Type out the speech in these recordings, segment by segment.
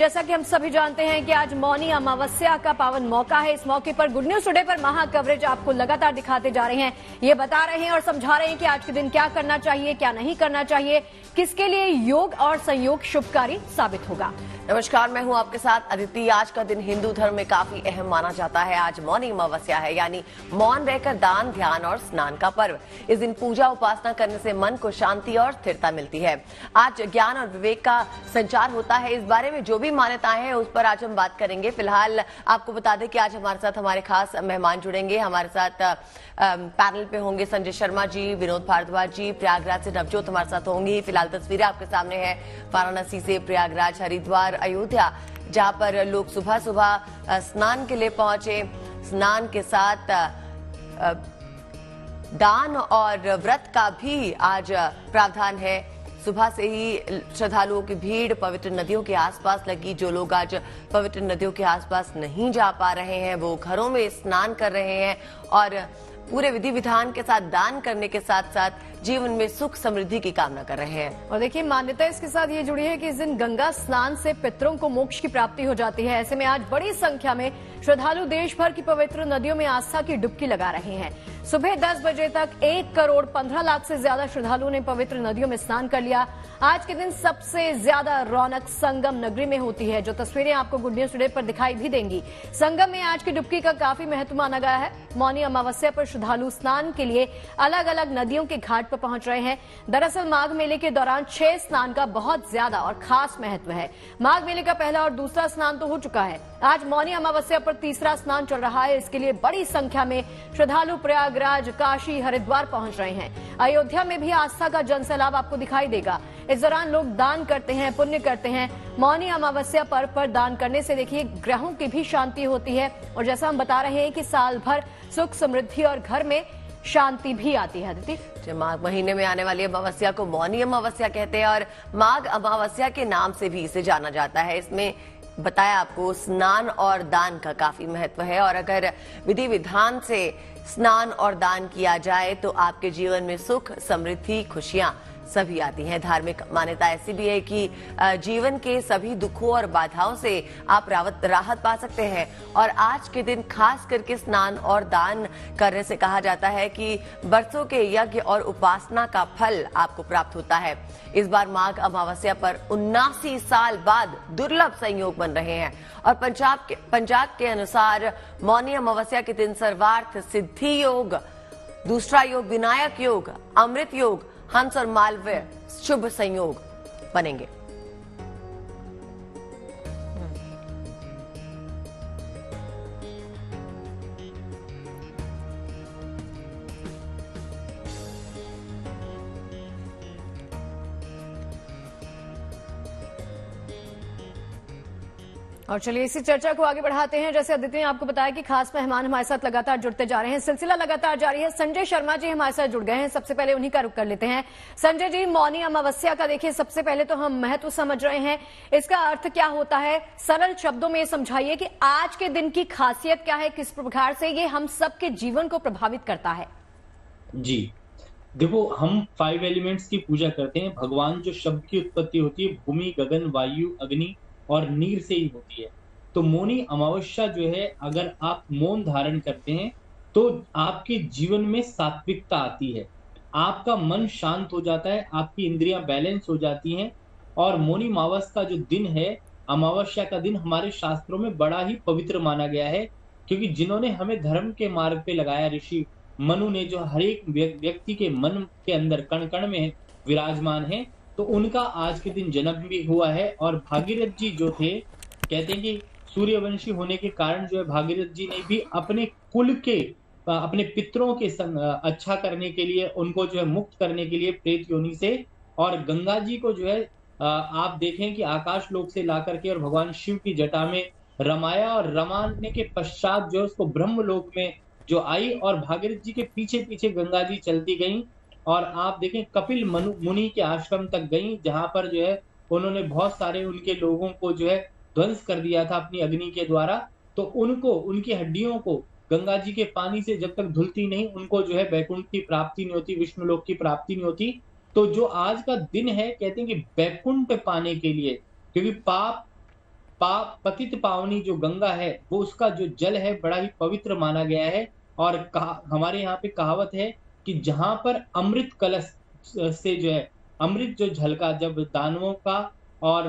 जैसा कि हम सभी जानते हैं कि आज मौनी अमावस्या का पावन मौका है। इस मौके पर गुड न्यूज टुडे पर महा कवरेज आपको लगातार दिखाते जा रहे हैं। ये बता रहे हैं और समझा रहे हैं कि आज के दिन क्या करना चाहिए, क्या नहीं करना चाहिए, किसके लिए योग और संयोग शुभकारी साबित होगा। नमस्कार, मैं हूं आपके साथ अदिति। आज का दिन हिंदू धर्म में काफी अहम माना जाता है। आज मौनी अमावस्या है, यानी मौन रहकर दान, ध्यान और स्नान का पर्व। इस दिन पूजा उपासना करने से मन को शांति और स्थिरता मिलती है। आज ज्ञान और विवेक का संचार होता है। इस बारे में जो भी मान्यताएं हैं उस पर आज हम बात करेंगे। फिलहाल आपको बता दें कि आज हमारे साथ हमारे खास मेहमान जुड़ेंगे। हमारे साथ पैनल पे होंगे संजय शर्मा जी, विनोद भारद्वाज जी, प्रयागराज से नवजोत हमारे साथ होंगी। फिलहाल तस्वीरें आपके सामने है वाराणसी से, प्रयागराज, हरिद्वार, अयोध्या, जहां पर लोग सुबह सुबह स्नान के लिए पहुंचे। स्नान के साथ दान और व्रत का भी आज प्रावधान है। सुबह से ही श्रद्धालुओं की भीड़ पवित्र नदियों के आसपास लगी। जो लोग आज पवित्र नदियों के आसपास नहीं जा पा रहे हैं वो घरों में स्नान कर रहे हैं और पूरे विधि विधान के साथ दान करने के साथ साथ जीवन में सुख समृद्धि की कामना कर रहे हैं। और देखिए, मान्यता इसके साथ ये जुड़ी है कि इस दिन गंगा स्नान से पितरों को मोक्ष की प्राप्ति हो जाती है। ऐसे में आज बड़ी संख्या में श्रद्धालु देश भर की पवित्र नदियों में आस्था की डुबकी लगा रहे हैं। सुबह 10 बजे तक 1,15,00,000 से ज्यादा श्रद्धालुओं ने पवित्र नदियों में स्नान कर लिया। आज के दिन सबसे ज्यादा रौनक संगम नगरी में होती है, जो तस्वीरें आपको गुड न्यूज टुडे पर दिखाई भी देंगी। संगम में आज की डुबकी का काफी महत्व माना गया है। मौनी अमावस्या पर श्रद्धालु स्नान के लिए अलग अलग नदियों के घाट पर पहुंच रहे हैं। दरअसल माघ मेले के दौरान 6 स्नान का बहुत ज्यादा और खास महत्व है। माघ मेले का पहला और दूसरा स्नान तो हो चुका है। आज मौनी अमावस्या पर तीसरा स्नान चल रहा है। इसके लिए बड़ी संख्या में श्रद्धालु प्रयागराज, काशी, हरिद्वार पहुंच रहे हैं। अयोध्या में भी आस्था का जनसैलाब आपको दिखाई देगा। इस दौरान लोग दान करते हैं, पुण्य करते हैं। मौनी अमावस्या पर दान करने से देखिए ग्रहों की भी शांति होती है और जैसा हम बता रहे हैं कि साल भर सुख समृद्धि और घर में शांति भी आती है। दीदी, माघ महीने में आने वाली अमावस्या को मौनी अमावस्या कहते हैं और माघ अमावस्या के नाम से भी इसे जाना जाता है। इसमें बताया आपको स्नान और दान का काफी महत्व है और अगर विधि विधान से स्नान और दान किया जाए तो आपके जीवन में सुख, समृद्धि, खुशियां सभी आती हैं। धार्मिक मान्यता ऐसी भी है कि जीवन के सभी दुखों और बाधाओं से आप राहत पा सकते हैं और आज के दिन खास करके स्नान और दान करने से कहा जाता है कि बरसों के यज्ञ और उपासना का फल आपको प्राप्त होता है। इस बार माघ अमावस्या पर 79 साल बाद दुर्लभ संयोग बन रहे हैं और पंजाब के अनुसार मौनी अमावस्या के दिन सर्वार्थ सिद्धि योग, दूसरा योग विनायक योग, अमृत योग, हंस और मालवीय शुभ संयोग बनेंगे। और चलिए इसी चर्चा को आगे बढ़ाते हैं। जैसे अदिति ने आपको बताया कि खास मेहमान हमारे साथ लगातार जुड़ते जा रहे हैं, सिलसिला लगातार जारी है। संजय शर्मा जी हमारे साथ जुड़ गए हैं। सबसे पहले उन्हीं का रुख कर लेते हैं। संजय जी, मौनी अमावस्या का देखिए सबसे पहले तो हम महत्व समझ रहे हैं, इसका अर्थ क्या होता है? सरल शब्दों में समझाइए कि आज के दिन की खासियत क्या है, किस प्रकार से ये हम सबके जीवन को प्रभावित करता है। जी देखो, हम 5 एलिमेंट्स की पूजा करते हैं। भगवान जो शब्द की उत्पत्ति होती है भूमि, गगन, वायु, अग्नि और नीर से ही होती है। तो मौनी अमावस्या जो है, अगर आप मौन धारण करते हैं तो आपके जीवन में सात्विकता आती है, आपका मन शांत हो जाता है, आपकी इंद्रियां बैलेंस हो जाती हैं। और मौनी अमावस्या का जो दिन है, अमावस्या का दिन हमारे शास्त्रों में बड़ा ही पवित्र माना गया है, क्योंकि जिन्होंने हमें धर्म के मार्ग पे लगाया, ऋषि मनु ने, जो हर एक व्यक्ति के मन के अंदर कण कण में विराजमान है, तो उनका आज के दिन जन्म भी हुआ है। और भागीरथ जी जो थे, कहते हैं कि सूर्यवंशी होने के कारण जो है भागीरथ जी ने भी अपने कुल के, अपने पितरों के अच्छा करने के लिए, उनको जो है मुक्त करने के लिए प्रेत योनि से, और गंगा जी को जो है आप देखें कि आकाश लोक से ला करके और भगवान शिव की जटा में रमाया और रमाने के पश्चात जो है उसको ब्रह्म लोक में जो आई और भागीरथ जी के पीछे पीछे गंगा जी चलती गई और आप देखें कपिल मुनि के आश्रम तक गई, जहां पर जो है उन्होंने बहुत सारे उनके लोगों को जो है ध्वंस कर दिया था अपनी अग्नि के द्वारा। तो उनको, उनकी हड्डियों को गंगा जी के पानी से जब तक धुलती नहीं, उनको जो है वैकुंठ की प्राप्ति नहीं होती, विष्णु लोक की प्राप्ति नहीं होती। तो जो आज का दिन है, कहते हैं कि वैकुंठ पाने के लिए, क्योंकि पाप पतित पावनी जो गंगा है वो उसका जो जल है बड़ा ही पवित्र माना गया है। और हमारे यहाँ पे कहावत है कि जहां पर अमृत कलश से जो है अमृत जो झलका, जब दानवों का और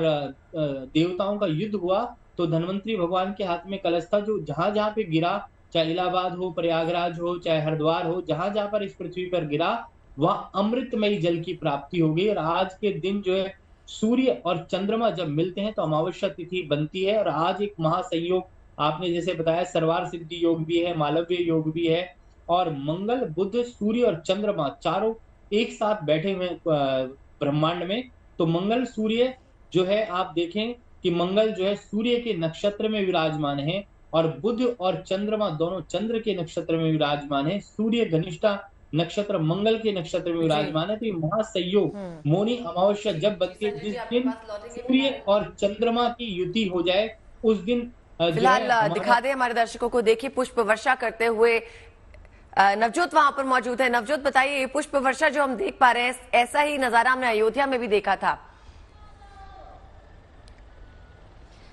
देवताओं का युद्ध हुआ तो धन्वंतरी भगवान के हाथ में कलश था, जो जहां जहां पे गिरा, चाहे इलाहाबाद हो, प्रयागराज हो, चाहे हरिद्वार हो, जहां जहां पर इस पृथ्वी पर गिरा वहां अमृतमयी जल की प्राप्ति हो गई। और आज के दिन जो है सूर्य और चंद्रमा जब मिलते हैं तो अमावस्या तिथि बनती है। और आज एक महासंयोग आपने जैसे बताया, सर्वार सिद्धि योग भी है, मालव्य योग भी है, और मंगल, बुध, सूर्य और चंद्रमा चारों एक साथ बैठे हुए ब्रह्मांड में। तो मंगल सूर्य जो है, आप देखें कि मंगल जो है सूर्य के नक्षत्र में विराजमान है, और बुध और चंद्रमा दोनों चंद्र के नक्षत्र में विराजमान है। सूर्य घनिष्ठा नक्षत्र मंगल के नक्षत्र में विराजमान है। तो ये महासंयोग मौनी अमावस्या जब बनती है, जिस दिन सूर्य और चंद्रमा की युति हो जाए उस दिन फिलहाल दिखा दे हमारे दर्शकों को। देखिए पुष्प वर्षा करते हुए नवजोत वहां पर मौजूद है। नवजोत बताइए, ये पुष्प वर्षा जो हम देख पा रहे हैं, ऐसा ही नजारा हमने अयोध्या में भी देखा था।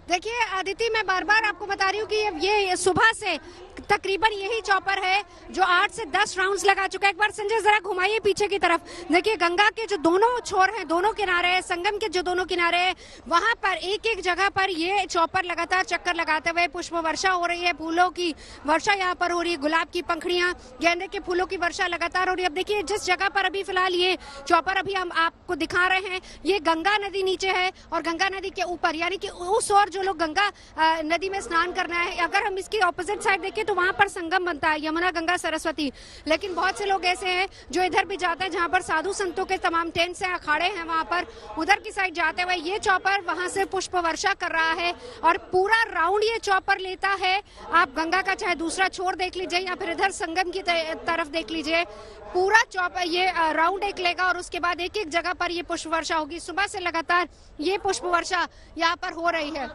देखिए आदिति, मैं बार बार आपको बता रही हूँ कि ये सुबह से तकरीबन यही चॉपर है जो 8 से 10 राउंड्स लगा चुका है। एक बार संजय जरा घुमाइए पीछे की तरफ। देखिए गंगा के जो दोनों छोर हैं, दोनों किनारे, संगम के जो दोनों किनारे हैं, वहां पर एक एक जगह पर ये चॉपर लगातार चक्कर लगाते हुए पुष्प वर्षा हो रही है। फूलों की वर्षा यहाँ पर हो रही है, गुलाब की पंखड़ियां, गेंदे के फूलों की वर्षा लगातार हो रही है। अब देखिए जिस जगह पर अभी फिलहाल ये चॉपर अभी हम आपको दिखा रहे हैं, ये गंगा नदी नीचे है, और गंगा नदी के ऊपर यानी कि उस ओर जो लोग गंगा नदी में स्नान करना है, अगर हम इसकी ऑपोजिट साइड देखें तो वहां पर संगम बनता है, यमुना, गंगा, सरस्वती। लेकिन बहुत से लोग ऐसे हैं जो इधर भी जाते हैं जहां पर साधु संतों के तमाम टेंट से अखाड़े हैं, वहां पर उधर की साइड जाते हुए ये चॉपर वहां से पुष्प वर्षा कर रहा है, और पूरा राउंड ये चॉपर लेता है। आप गंगा का चाहे दूसरा छोर देख लीजिए या फिर इधर संगम की तरफ देख लीजिए, पूरा चॉपर ये राउंड एक लेगा, और उसके बाद एक एक जगह पर ये पुष्प वर्षा होगी। सुबह से लगातार ये पुष्प वर्षा यहाँ पर हो रही है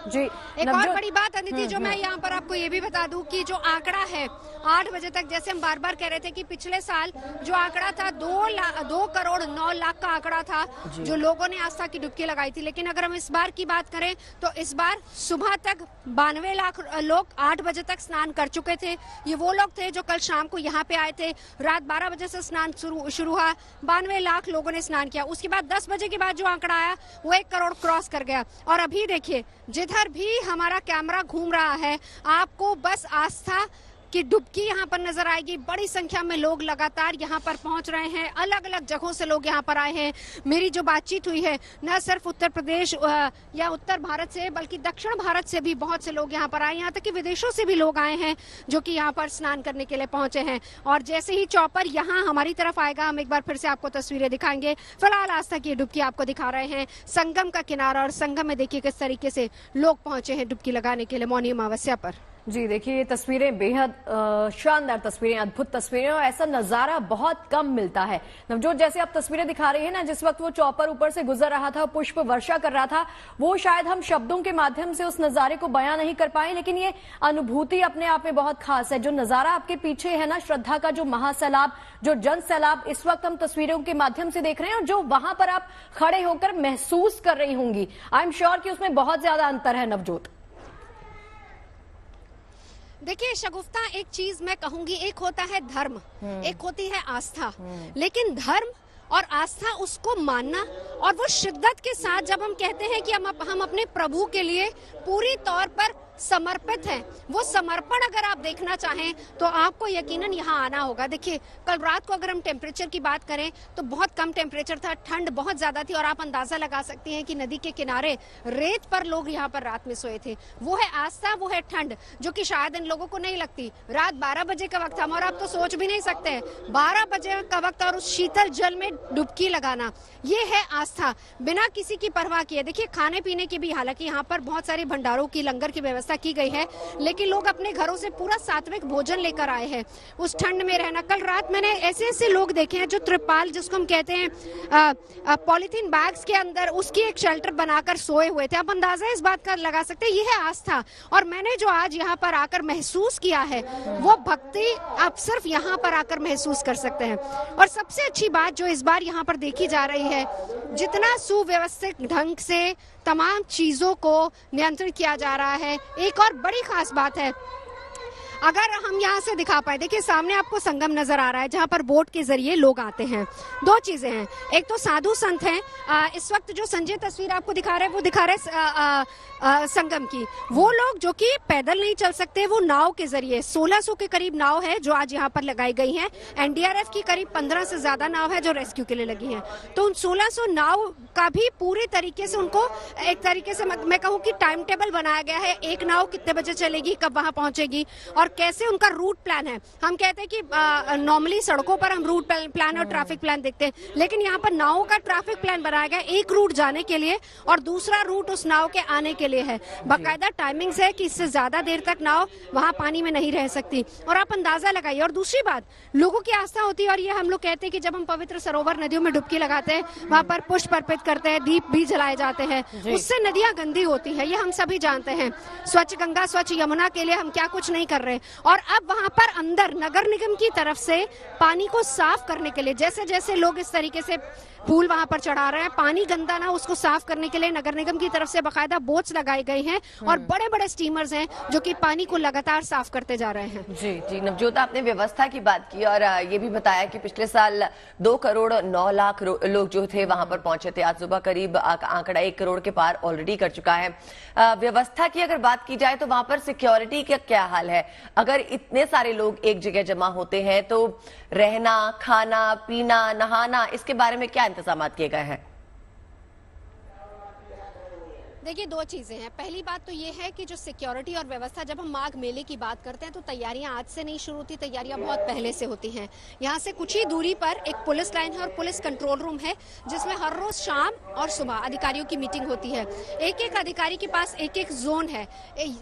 जी। एक और बड़ी बात अदिति जो मैं यहाँ पर आपको ये भी बता दूं कि जो आंकड़ा है 8 बजे तक, जैसे हम बार बार कह रहे थे कि पिछले साल जो आंकड़ा था 2 करोड़ 9 लाख का आंकड़ा था जो लोगों ने आस्था की डुबकी लगाई थी। लेकिन अगर हम इस बार की बात करें तो इस बार सुबह तक 92 लाख लोग 8 बजे तक स्नान कर चुके थे। ये वो लोग थे जो कल शाम को यहाँ पे आए थे, रात 12 बजे से स्नान शुरू हुआ, 92 लाख लोगों ने स्नान किया। उसके बाद 10 बजे के बाद जो आंकड़ा आया वो 1 करोड़ क्रॉस कर गया। और अभी देखिए जिधर भी हमारा कैमरा घूम रहा है, आपको बस आस्था की डुबकी यहाँ पर नजर आएगी। बड़ी संख्या में लोग लगातार यहाँ पर पहुंच रहे हैं, अलग अलग जगहों से लोग यहाँ पर आए हैं। मेरी जो बातचीत हुई है, न सिर्फ उत्तर प्रदेश या उत्तर भारत से बल्कि दक्षिण भारत से भी बहुत से लोग यहाँ पर आए, यहाँ तक कि विदेशों से भी लोग आए हैं जो कि यहाँ पर स्नान करने के लिए पहुंचे हैं। और जैसे ही चॉपर यहाँ हमारी तरफ आएगा, हम एक बार फिर से आपको तस्वीरें दिखाएंगे। फिलहाल आस्था की डुबकी आपको दिखा रहे हैं संगम का किनारा, और संगम में देखिए किस तरीके से लोग पहुंचे हैं डुबकी लगाने के लिए मौनी अमावस्या पर। जी देखिए, ये तस्वीरें बेहद शानदार तस्वीरें, अद्भुत तस्वीरें, और ऐसा नजारा बहुत कम मिलता है। नवजोत, जैसे आप तस्वीरें दिखा रही हैं ना, जिस वक्त वो चॉपर ऊपर से गुजर रहा था, पुष्प वर्षा कर रहा था, वो शायद हम शब्दों के माध्यम से उस नजारे को बयां नहीं कर पाए, लेकिन ये अनुभूति अपने आप में बहुत खास है। जो नजारा आपके पीछे है ना, श्रद्धा का जो महासैलाब, जो जन सैलाब इस वक्त हम तस्वीरों के माध्यम से देख रहे हैं, और जो वहां पर आप खड़े होकर महसूस कर रही होंगी, आई एम श्योर कि उसमें बहुत ज्यादा अंतर है। नवजोत, देखिए शगुफ्ता, एक चीज मैं कहूंगी, एक होता है धर्म, एक होती है आस्था। लेकिन धर्म और आस्था उसको मानना, और वो शिद्दत के साथ जब हम कहते हैं कि हम अपने प्रभु के लिए पूरी तौर पर समर्पित हैं, वो समर्पण अगर आप देखना चाहें तो आपको यकीनन यहाँ आना होगा। देखिए कल रात को अगर हम टेम्परेचर की बात करें तो बहुत कम टेम्परेचर था, ठंड बहुत ज्यादा थी, और आप अंदाजा लगा सकती हैं कि नदी के किनारे रेत पर लोग यहाँ पर रात में सोए थे। वो है आस्था, वो है ठंड, जो कि शायद इन लोगों को नहीं लगती। रात 12 बजे का वक्त था, और आप तो सोच भी नहीं सकते 12 बजे का वक्त और उस शीतल जल में डुबकी लगाना, ये है आस्था, बिना किसी की परवाह किए। देखिए खाने पीने की भी, हालांकि यहाँ पर बहुत सारे भंडारों की, लंगर की व्यवस्था की गई है, लेकिन लोग अपने घरों से पूरा सात्विक भोजन लेकर आए हैं उस ठंड में रहना। कल रात मैंने ऐसे ऐसे लोग देखे हैं जो त्रिपाल, जिसको हम कहते हैं पॉलिथीन बैग्स के अंदर, उसकी एक शेल्टर बनाकर सोए हुए थे। आप अंदाजा इस बात का लगा सकते हैं, ये है आस्था। और मैंने जो आज यहाँ पर आकर महसूस किया है वो भक्ति आप सिर्फ यहाँ पर आकर महसूस कर सकते हैं। और सबसे अच्छी बात जो इस बार यहाँ पर देखी जा रही है, जितना सुव्यवस्थित ढंग से तमाम चीजों को नियंत्रित किया जा रहा है। एक और बड़ी खास बात है, अगर हम यहाँ से दिखा पाए, देखिए सामने आपको संगम नजर आ रहा है जहाँ पर बोट के जरिए लोग आते हैं। दो चीजें हैं, एक तो साधु संत हैं, इस वक्त जो संजय तस्वीर आपको दिखा रहे हैं वो दिखा रहे संगम की। वो लोग जो कि पैदल नहीं चल सकते, वो नाव के जरिए, 1600 के करीब नाव है जो आज यहाँ पर लगाई गई हैं। एनडीआरएफ की करीब 15 से ज्यादा नाव है जो रेस्क्यू के लिए लगी हैं। तो उन 1600 नाव का भी पूरी तरीके से उनको एक तरीके से मैं कहूँ कि टाइम टेबल बनाया गया है। एक नाव कितने बजे चलेगी, कब वहां पहुंचेगी और कैसे उनका रूट प्लान है। हम कहते हैं कि नॉर्मली सड़कों पर हम रूट प्लान और ट्रैफिक प्लान देखते हैं, लेकिन यहाँ पर नावों का ट्रैफिक प्लान बनाया गया, एक रूट जाने के लिए और दूसरा रूट उस नाव के आने के लिए है। बाकायदा टाइमिंग्स है कि इससे ज्यादा देर तक नाव वहां पानी में नहीं रह सकती। और आप अंदाजा लगाइए। और दूसरी बात, लोगों की आस्था होती है, और ये हम लोग कहते हैं कि जब हम पवित्र सरोवर नदियों में डुबकी लगाते हैं, वहां पर पुष्प अर्पित करते हैं, दीप भी जलाए जाते हैं, उससे नदियां गंदी होती है, ये हम सभी जानते हैं। स्वच्छ गंगा स्वच्छ यमुना के लिए हम क्या कुछ नहीं कर रहे। और अब वहां पर अंदर नगर निगम की तरफ से पानी को साफ करने के लिए, जैसे जैसे लोग इस तरीके से फूल वहां पर चढ़ा रहे हैं, पानी गंदा ना, उसको साफ करने के लिए नगर निगम की तरफ से बाकायदा बोट्स लगाई गई हैं और बड़े बड़े स्टीमर्स हैं जो कि पानी को लगातार साफ करते जा रहे हैं। जी जी नवजोत, आपने व्यवस्था की बात की और ये भी बताया कि पिछले साल 2 करोड़ 9 लाख लोग जो थे वहां पर पहुंचे थे। आज सुबह करीब आंकड़ा 1 करोड़ के पार ऑलरेडी कर चुका है। व्यवस्था की अगर बात की जाए तो वहां पर सिक्योरिटी का क्या हाल है? अगर इतने सारे लोग एक जगह जमा होते हैं तो रहना, खाना, पीना, नहाना, इसके बारे में क्या इंतजाम किए गए हैं? देखिए, दो चीजें हैं। पहली बात तो ये है कि जो सिक्योरिटी और व्यवस्था, जब हम माघ मेले की बात करते हैं तो तैयारियां आज से नहीं शुरू होती, तैयारियां बहुत पहले से होती हैं। यहाँ से कुछ ही दूरी पर एक पुलिस लाइन है और पुलिस कंट्रोल रूम है जिसमें हर रोज शाम और सुबह अधिकारियों की मीटिंग होती है। एक एक अधिकारी के पास एक एक जोन है।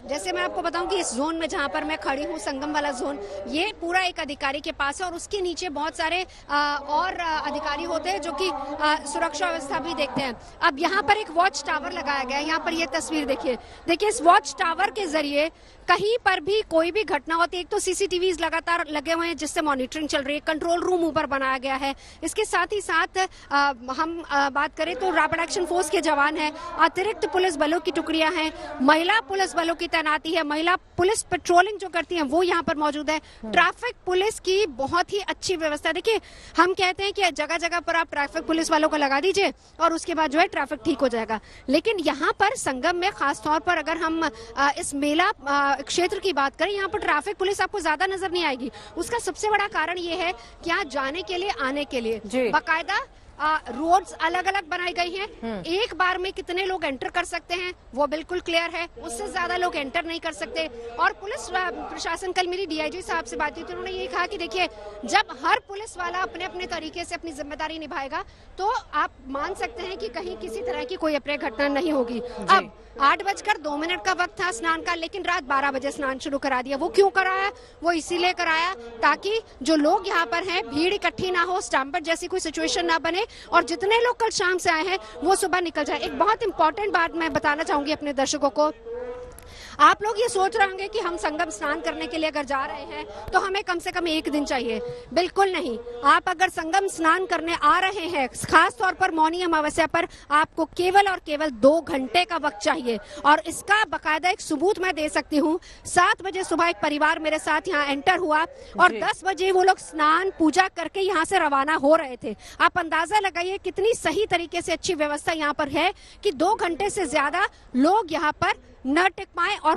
जैसे मैं आपको बताऊं कि इस जोन में जहाँ पर मैं खड़ी हूँ, संगम वाला जोन, ये पूरा एक अधिकारी के पास है और उसके नीचे बहुत सारे और अधिकारी होते हैं जो कि सुरक्षा व्यवस्था भी देखते हैं। अब यहाँ पर एक वॉच टावर लगाया गया है। यहाँ पर ये तस्वीर देखिए, इस वॉच टावर के जरिए कहीं पर भी कोई भी घटना होती है, एक तो सीसीटीवी लगातार लगे हुए हैं जिससे मॉनिटरिंग चल रही है, कंट्रोल रूम ऊपर बनाया गया है। इसके साथ ही साथ हम बात करें तो रैपिड एक्शन फोर्स के जवान हैं, अतिरिक्त पुलिस बलों की टुकड़ियां हैं, महिला पुलिस बलों की तैनाती है, महिला पुलिस पेट्रोलिंग जो करती है वो यहाँ पर मौजूद है। ट्रैफिक पुलिस की बहुत ही अच्छी व्यवस्था। देखिए, हम कहते हैं कि जगह जगह पर आप ट्रैफिक पुलिस वालों को लगा दीजिए और उसके बाद जो है ट्रैफिक ठीक हो जाएगा, लेकिन यहाँ पर संगम में खास तौर पर अगर हम इस मेला क्षेत्र की बात करें, यहाँ पर ट्रैफिक पुलिस आपको ज्यादा नजर नहीं आएगी। उसका सबसे बड़ा कारण ये है कि यहाँ जाने के लिए, आने के लिए बाकायदा रोड्स अलग अलग बनाई गई हैं। एक बार में कितने लोग एंटर कर सकते हैं वो बिल्कुल क्लियर है, उससे ज्यादा लोग एंटर नहीं कर सकते। और पुलिस प्रशासन, कल मेरी डीआईजी साहब से बात हुई थी, उन्होंने ये कहा कि देखिए, जब हर पुलिस वाला अपने अपने तरीके से अपनी जिम्मेदारी निभाएगा तो आप मान सकते हैं कि कहीं किसी तरह की कोई अप्रिय घटना नहीं होगी। अब 8:02 का वक्त था स्नान का, लेकिन रात 12 बजे स्नान शुरू करा दिया। वो क्यों कराया? वो इसीलिए कराया ताकि जो लोग यहाँ पर हैं भीड़ इकट्ठी ना हो, स्टैम्पर्ड जैसी कोई सिचुएशन ना बने और जितने लोग कल शाम से आए हैं वो सुबह निकल जाए। एक बहुत इंपॉर्टेंट बात मैं बताना चाहूंगी अपने दर्शकों को। आप लोग ये सोच रहे होंगे कि हम संगम स्नान करने के लिए अगर जा रहे हैं तो हमें कम से कम 1 दिन चाहिए। बिल्कुल नहीं। आप अगर संगम स्नान करने आ रहे हैं, खास तौर पर मौनी अमावस्या पर, आपको केवल और केवल 2 घंटे का वक्त चाहिए। और इसका बाकायदा एक सबूत मैं दे सकती हूँ। 7 बजे सुबह एक परिवार मेरे साथ यहाँ एंटर हुआ और 10 बजे वो लोग स्नान पूजा करके यहाँ से रवाना हो रहे थे। आप अंदाजा लगाइए कितनी सही तरीके से अच्छी व्यवस्था यहाँ पर है कि 2 घंटे से ज्यादा लोग यहाँ पर न टिक पाए और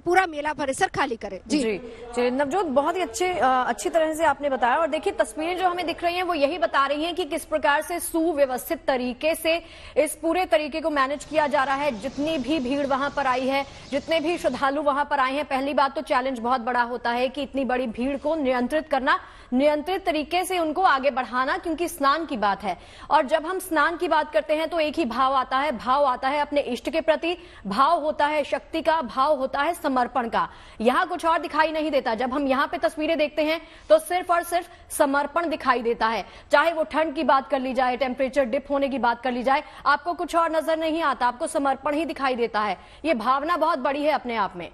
पूरा मेला परिसर खाली करे। जी नवजोत, बहुत ही अच्छी तरह से आपने बताया। और देखिए, तस्वीरें जो हमें दिख रही हैं वो यही बता रही हैं कि किस प्रकार से सुव्यवस्थित तरीके से इस पूरे तरीके को मैनेज किया जा रहा है। जितनी भी भीड़ वहां पर आई है, जितने भी श्रद्धालु वहां पर आए हैं, पहली बात तो चैलेंज बहुत बड़ा होता है कि इतनी बड़ी भीड़ को नियंत्रित करना, नियंत्रित तरीके से उनको आगे बढ़ाना, क्योंकि स्नान की बात है। और जब हम स्नान की बात करते हैं तो एक ही भाव आता है अपने इष्ट के प्रति, भाव होता है शक्ति का, भाव होता है समर्पण का। यहाँ कुछ और दिखाई नहीं देता। जब हम यहाँ पे तस्वीरें देखते हैं तो सिर्फ और सिर्फ समर्पण दिखाई देता है। चाहे वो ठंड की बात कर ली जाए, टेम्परेचर डिप होने की बात कर ली जाए, आपको कुछ और नजर नहीं आता, आपको समर्पण ही दिखाई देता है। ये भावना बहुत बड़ी है अपने आप में।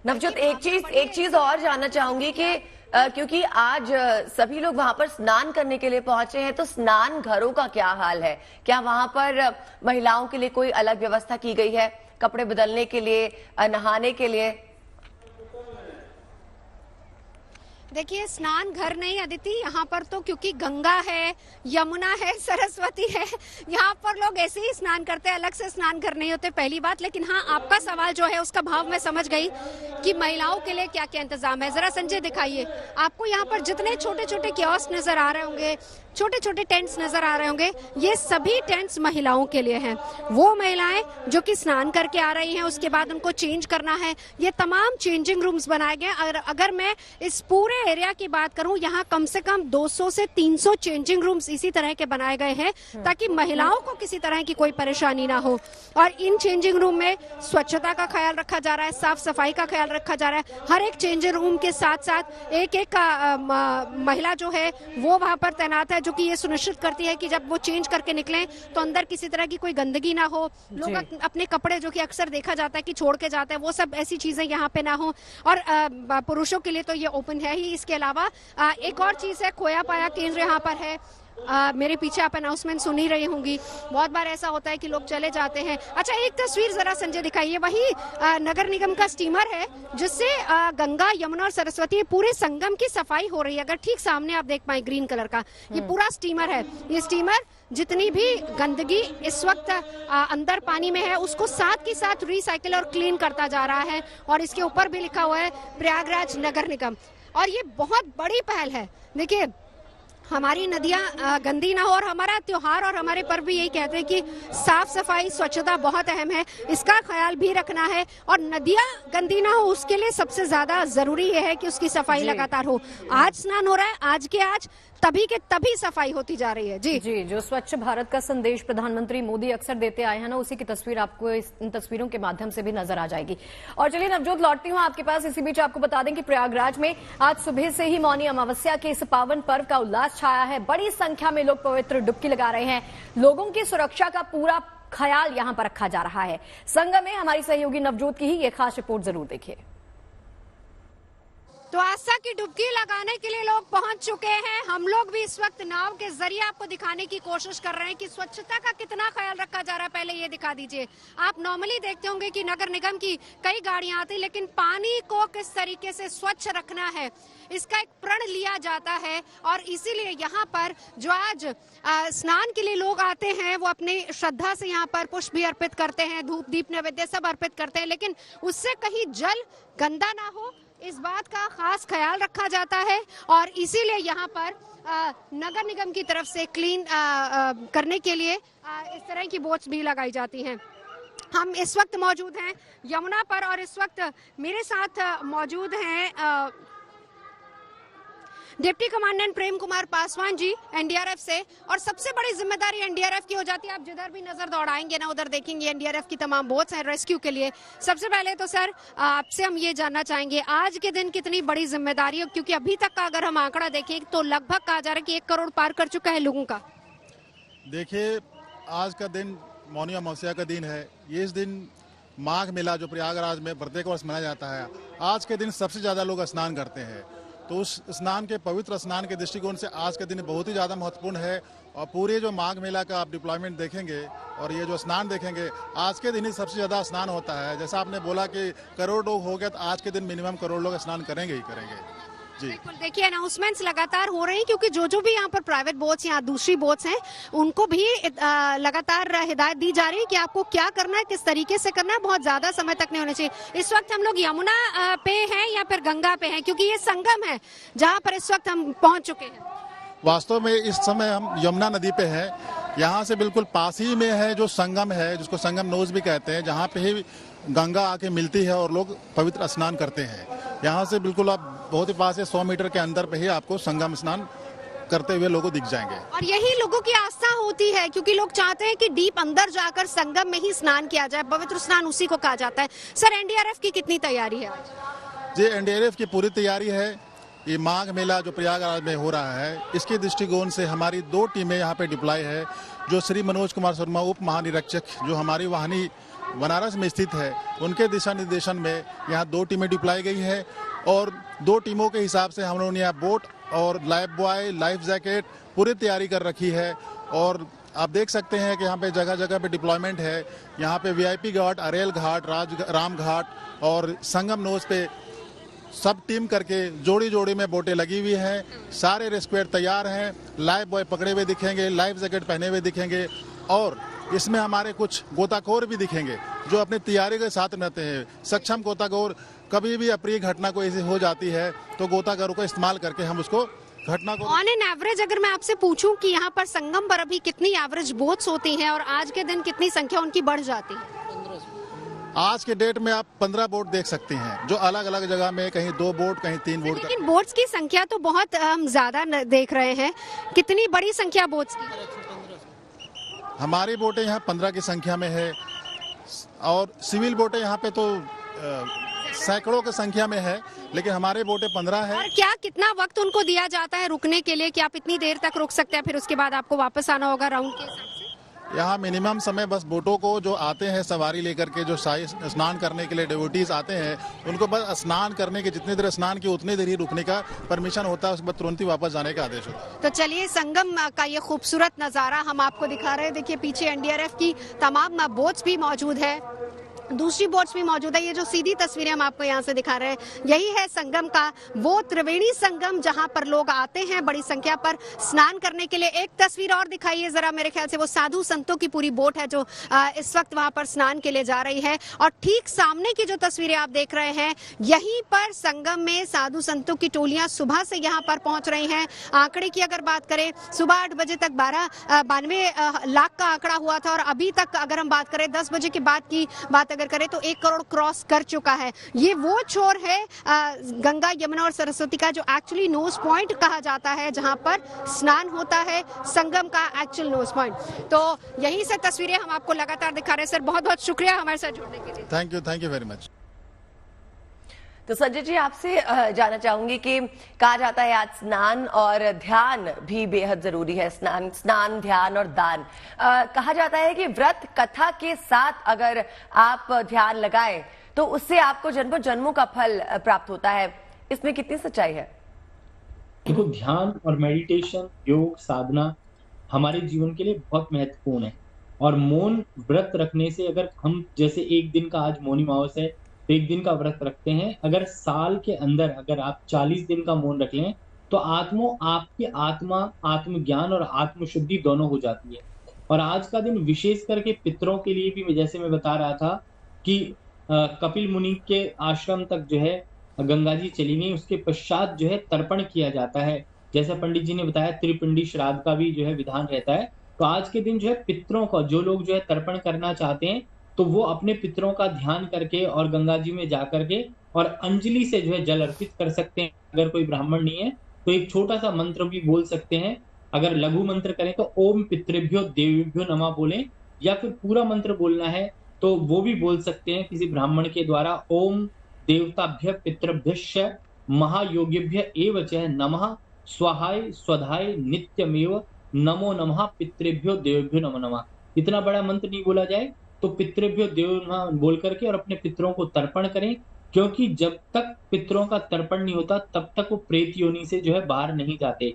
नवजोत, एक चीज और जानना चाहूंगी कि क्योंकि आज सभी लोग वहां पर स्नान करने के लिए पहुंचे हैं, तो स्नान घरों का क्या हाल है? क्या वहां पर महिलाओं के लिए कोई अलग व्यवस्था की गई है, कपड़े बदलने के लिए, नहाने के लिए? देखिए, स्नान घर नहीं अदिति, यहाँ पर तो क्योंकि गंगा है, यमुना है, सरस्वती है, यहाँ पर लोग ऐसे ही स्नान करते हैं, अलग से स्नान घर नहीं होते, पहली बात। लेकिन हाँ, आपका सवाल जो है उसका भाव मैं समझ गई कि महिलाओं के लिए क्या क्या इंतजाम है। जरा संजय दिखाइए, आपको यहाँ पर जितने छोटे छोटे कियोस्क नजर आ रहे होंगे, छोटे छोटे टेंट्स नजर आ रहे होंगे, ये सभी टेंट्स महिलाओं के लिए हैं। वो महिलाएं जो कि स्नान करके आ रही हैं, उसके बाद उनको चेंज करना है, ये तमाम चेंजिंग रूम्स बनाए गए। अगर मैं इस पूरे एरिया की बात करूं, यहाँ कम से कम 200 से 300 चेंजिंग रूम्स इसी तरह के बनाए गए हैं ताकि महिलाओं को किसी तरह की कोई परेशानी ना हो। और इन चेंजिंग रूम में स्वच्छता का ख्याल रखा जा रहा है, साफ सफाई का ख्याल रखा जा रहा है। हर एक चेंजिंग रूम के साथ साथ एक एक महिला जो है वो वहां पर तैनात है, जो कि ये सुनिश्चित करती है कि जब वो चेंज करके निकलें तो अंदर किसी तरह की कोई गंदगी ना हो, लोग अपने कपड़े जो कि अक्सर देखा जाता है कि छोड़ के जाते हैं, वो सब ऐसी चीजें यहाँ पे ना हो। और पुरुषों के लिए तो ये ओपन है ही। इसके अलावा एक और चीज है, खोया पाया केंद्र यहाँ पर है। मेरे पीछे आप अनाउंसमेंट सुन ही रही होंगी, बहुत बार ऐसा होता है कि लोग चले जाते हैं। अच्छा, एक तस्वीर जरा संजय दिखाइए, वही नगर निगम का स्टीमर है जिससे गंगा, यमुना और सरस्वती पूरे संगम की सफाई हो रही है। अगर ठीक सामने आप देख पाए ग्रीन कलर का ये पूरा स्टीमर है। ये स्टीमर जितनी भी गंदगी इस वक्त अंदर पानी में है उसको साथ के साथ रिसाइकिल और क्लीन करता जा रहा है। और इसके ऊपर भी लिखा हुआ है प्रयागराज नगर निगम। और ये बहुत बड़ी पहल है। देखिए, हमारी नदियां गंदी ना हो, और हमारा त्योहार और हमारे पर्व भी यही कहते हैं कि साफ सफाई, स्वच्छता बहुत अहम है, इसका ख्याल भी रखना है। और नदियां गंदी ना हो उसके लिए सबसे ज्यादा जरूरी है कि उसकी सफाई लगातार हो। आज स्नान हो रहा है, आज के आज, तभी के तभी सफाई होती जा रही है। जी जी, जो स्वच्छ भारत का संदेश प्रधानमंत्री मोदी अक्सर देते आए हैं ना, उसी की तस्वीर आपको इन तस्वीरों के माध्यम से भी नजर आ जाएगी। और चलिए नवजोत, लौटती हूं आपके पास। इसी बीच आपको बता दें कि प्रयागराज में आज सुबह से ही मौनी अमावस्या के इस पावन पर्व का उल्लास छाया है। बड़ी संख्या में लोग पवित्र डुबकी लगा रहे हैं। लोगों की सुरक्षा का पूरा ख्याल यहां पर रखा जा रहा है। संगम में हमारी सहयोगी नवजोत की ही ये खास रिपोर्ट जरूर देखिए। तो आस्था की डुबकी लगाने के लिए लोग पहुंच चुके हैं। हम लोग भी इस वक्त नाव के जरिए आपको दिखाने की कोशिश कर रहे हैं कि स्वच्छता का कितना ख्याल रखा जा रहा है। पहले ये दिखा दीजिए, आप नॉर्मली देखते होंगे कि नगर निगम की कई गाड़ियां आती, लेकिन पानी को किस तरीके से स्वच्छ रखना है इसका एक प्रण लिया जाता है। और इसीलिए यहाँ पर जो आज स्नान के लिए लोग आते हैं वो अपनी श्रद्धा से यहाँ पर पुष्प भी अर्पित करते हैं, धूप दीप नैवेद्य सब अर्पित करते हैं, लेकिन उससे कहीं जल गंदा ना हो इस बात का खास ख्याल रखा जाता है। और इसीलिए यहाँ पर नगर निगम की तरफ से क्लीन करने के लिए इस तरह की बोट्स भी लगाई जाती हैं। हम इस वक्त मौजूद हैं यमुना पर, और इस वक्त मेरे साथ मौजूद हैं deputy commandant Prem Kumar Paswan ji NDRF से। और सबसे बड़ी जिम्मेदारी एनडीआरएफ की हो जाती है। आप जिधर भी नजर दौड़ाएंगे ना, उधर देखेंगे एनडीआरएफ की तमाम बोट्स हैं रेस्क्यू के लिए। सबसे पहले तो सर आपसे हम ये जानना चाहेंगे आज के दिन कितनी बड़ी जिम्मेदारी है, क्योंकि अभी तक का अगर हम आंकड़ा देखें तो लगभग कहा जा रहा है कि 1 करोड़ पार कर चुका है लोगों का। देखिए, आज का दिन मौनी अमावस्या का दिन है। ये इस दिन माघ मेला जो प्रयागराज में प्रत्येक वर्ष मनाया जाता है, आज के दिन सबसे ज्यादा लोग स्नान करते हैं। तो उस स्नान के पवित्र स्नान के दृष्टिकोण से आज का दिन बहुत ही ज़्यादा महत्वपूर्ण है। और पूरे जो माघ मेला का आप डिप्लॉयमेंट देखेंगे और ये जो स्नान देखेंगे, आज के दिन ही सबसे ज़्यादा स्नान होता है। जैसा आपने बोला कि करोड़ लोग हो गए, तो आज के दिन मिनिमम करोड़ लोग स्नान करेंगे ही करेंगे। जी बिल्कुल, देखिए अनाउंसमेंट्स लगातार हो रही हैं, क्योंकि जो भी यहाँ पर प्राइवेट बोट्स या दूसरी बोट्स हैं उनको भी लगातार हिदायत दी जा रही है कि आपको क्या करना है, किस तरीके से करना है, बहुत ज्यादा समय तक नहीं होना चाहिए। इस वक्त हम लोग यमुना पे हैं या फिर गंगा पे हैं, क्योंकि ये संगम है जहाँ पर इस वक्त हम पहुंच चुके हैं। वास्तव में इस समय हम यमुना नदी पे हैं। यहाँ से बिल्कुल पास ही में है जो संगम है, जिसको संगम नोज भी कहते हैं, जहाँ पे ही गंगा आके मिलती है और लोग पवित्र स्नान करते हैं। यहाँ से बिल्कुल आप बहुत ही पास है, 100 मीटर के अंदर पे ही आपको संगम स्नान करते हुए लोगों दिख जाएंगे। और यही लोगों की आस्था होती है, क्योंकि लोग चाहते हैं कि डीप अंदर जाकर संगम में ही स्नान किया जाए। पवित्र स्नान उसी को कहा जाता है। सर, एनडीआरएफ की कितनी तैयारी है आज? जी, एनडीआरएफ की पूरी तैयारी है। ये माघ मेला जो प्रयागराज में हो रहा है, इसके दृष्टिकोण से हमारी 2 टीमें यहाँ पे डिप्लॉय है। जो श्री मनोज कुमार शर्मा उप महानिरीक्षक जो हमारी वाहिनी बनारस में स्थित है, उनके दिशा निर्देशन में यहाँ 2 टीमें डिप्लॉय गई है। और 2 टीमों के हिसाब से हम लोगों ने यहाँ बोट और लाइफ बॉय, लाइफ जैकेट पूरी तैयारी कर रखी है। और आप देख सकते हैं कि यहाँ पे जगह जगह पे डिप्लॉयमेंट है। यहाँ पे वीआईपी घाट, अरेल घाट, राम घाट और संगम नोज पे सब टीम करके जोड़ी जोड़ी में बोटें लगी हुई हैं। सारे रेस्क्यूअर तैयार हैं, लाइफ बॉय पकड़े हुए दिखेंगे, लाइफ जैकेट पहने हुए दिखेंगे और इसमें हमारे कुछ गोताखोर भी दिखेंगे जो अपनी तैयारी के साथ रहते हैं। सक्षम गोताखोर, कभी भी अप्रिय घटना कोई ऐसी हो जाती है तो गोताखोरों को इस्तेमाल करके हम उसको घटना को। ऑन एन एवरेज अगर मैं आपसे पूछूं कि यहाँ पर संगम पर अभी कितनी एवरेज बोट्स होती हैं और आज के दिन कितनी संख्या उनकी बढ़ जाती है? आज के डेट में आप 15 बोट देख सकते हैं जो अलग अलग जगह में, कहीं 2 बोट, कहीं 3 बोट। लेकिन बोट्स की संख्या तो बहुत हम ज्यादा देख रहे हैं। कितनी बड़ी संख्या बोट्स की? हमारी बोटें यहाँ 15 की संख्या में है और सिविल बोटें यहाँ पे तो सैकड़ों की संख्या में है, लेकिन हमारे बोटें 15 है। और क्या कितना वक्त उनको दिया जाता है रुकने के लिए कि आप इतनी देर तक रुक सकते हैं, फिर उसके बाद आपको वापस आना होगा राउंड के हिसाब से? यहाँ मिनिमम समय बस बोटों को जो आते हैं सवारी लेकर के, जो स्नान करने के लिए डिवोटीज आते हैं, उनको बस स्नान करने के जितनी देर स्नान की उतनी देर ही रुकने का परमिशन होता है, उसके बाद तुरंत ही वापस जाने का आदेश होता है। तो चलिए संगम का ये खूबसूरत नजारा हम आपको दिखा रहे हैं। देखिए पीछे एनडीआरएफ की तमाम बोट्स भी मौजूद है, दूसरी बोट्स भी मौजूद है। ये जो सीधी तस्वीरें हम आपको यहाँ से दिखा रहे हैं, यही है संगम का वो त्रिवेणी संगम जहाँ पर लोग आते हैं बड़ी संख्या पर स्नान करने के लिए। एक तस्वीर और दिखाइए जरा, मेरे ख्याल से वो साधु संतों की पूरी बोट है जो इस वक्त वहाँ पर स्नान के लिए जा रही है। और ठीक सामने की जो तस्वीरें आप देख रहे हैं, यहीं पर संगम में साधु संतों की टोलियां सुबह से यहाँ पर पहुंच रही हैं। आंकड़े की अगर बात करें, सुबह 8 बजे तक 92 लाख का आंकड़ा हुआ था और अभी तक अगर हम बात करें 10 बजे के बाद की बात अगर करें तो 1 करोड़ क्रॉस कर चुका है। ये वो छोर है गंगा, यमुना और सरस्वती का जो एक्चुअली नोज पॉइंट कहा जाता है, जहां पर स्नान होता है, संगम का एक्चुअल नोज पॉइंट। तो यहीं से तस्वीरें हम आपको लगातार दिखा रहे हैं। सर बहुत बहुत शुक्रिया हमारे साथ जुड़ने के लिए। Thank you very much. तो संजय जी, आपसे जानना चाहूंगी कि कहा जाता है आज स्नान और ध्यान भी बेहद जरूरी है। स्नान, ध्यान और दान। कहा जाता है कि व्रत कथा के साथ अगर आप ध्यान लगाएं तो उससे आपको जन्मों जन्मों का फल प्राप्त होता है। इसमें कितनी सच्चाई है? देखो, ध्यान और मेडिटेशन, योग, साधना हमारे जीवन के लिए बहुत महत्वपूर्ण है। और मौन व्रत रखने से, अगर हम जैसे एक दिन का आज मौनी अमावस है तो 1 दिन का व्रत रखते हैं, अगर साल के अंदर अगर आप 40 दिन का मौन रख लें तो आपकी आत्मा, आत्मज्ञान और आत्मशुद्धि दोनों हो जाती है। और आज का दिन विशेष करके पितरों के लिए भी, जैसे मैं बता रहा था कि कपिल मुनि के आश्रम तक जो है गंगा जी चली गई, उसके पश्चात जो है तर्पण किया जाता है। जैसा पंडित जी ने बताया, त्रिपिंडी श्राद्ध का भी जो है विधान रहता है। तो आज के दिन जो है पितरों का, जो लोग जो है तर्पण करना चाहते हैं तो वो अपने पितरों का ध्यान करके और गंगा जी में जाकर के और अंजलि से जो है जल अर्पित कर सकते हैं। अगर कोई ब्राह्मण नहीं है तो एक छोटा सा मंत्र भी बोल सकते हैं। अगर लघु मंत्र करें तो ओम पितृभ्यो देवेभ्यो नमः बोलें, या फिर पूरा मंत्र बोलना है तो वो भी बोल सकते हैं किसी ब्राह्मण के द्वारा। ओम देवताभ्य पितृभ्यश्च महायोगिभ्य एव च नमः स्वाहाय स्वधाय नित्यमेव नमो नमः पितृभ्यो देवेभ्यो नमो नमः। इतना बड़ा मंत्र नहीं बोला जाए तो पितृभ्यो देव नमः बोल करके और अपने पितरों को तर्पण करें, क्योंकि जब तक पितरों का तर्पण नहीं होता तब तक वो प्रेत योनि से जो है बाहर नहीं जाते।